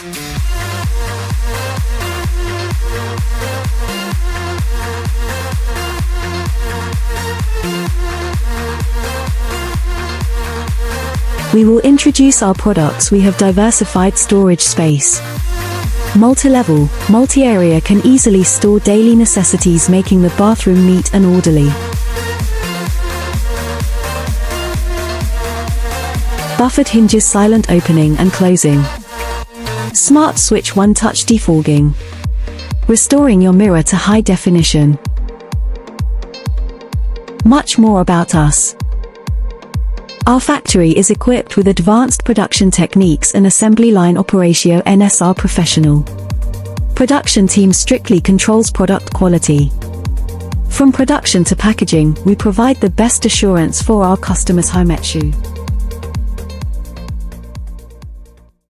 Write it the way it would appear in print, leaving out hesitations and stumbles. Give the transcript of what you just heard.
We will introduce our products. We have diversified storage space. Multi-level, multi-area can easily store daily necessities, making the bathroom neat and orderly. Buffered hinges, silent opening and closing. Smart switch, one-touch defogging. Restoring your mirror to high definition. Much more about us. Our factory is equipped with advanced production techniques and assembly line operatio NSR professional. Production team strictly controls product quality. From production to packaging, we provide the best assurance for our customers. Home issue.